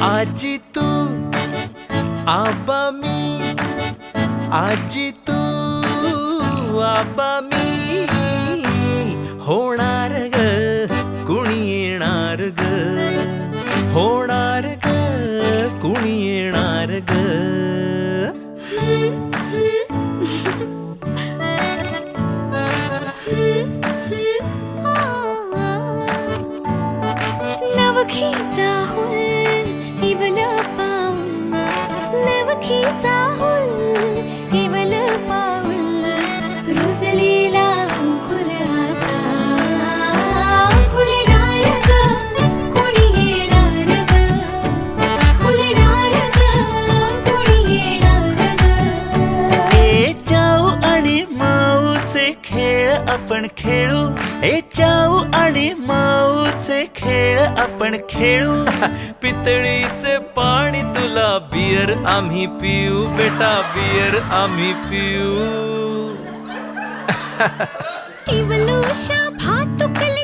आजी तू आबा मी, आजी तू आबा मी, होणार ग कुणी येणार ग, होणार ग कुणी येणार ग. नवखीचा हुल केवल पाऊल, नवखीचा हुल केवल पाऊल, रुजलेला अंकुर आता फुलणार ग कोणी येणार ग, फुलणार ग कोणी येणार ग. ए चाऊ आणि माऊचे खेळ आपण खेळू, ए चाऊ आणि माऊचे खेळ आपण खेळू. पितळीचे पाणी तुला, बियर आम्ही पिऊ बेटा, बियर आम्ही पिऊ. केवलूशा भातुकला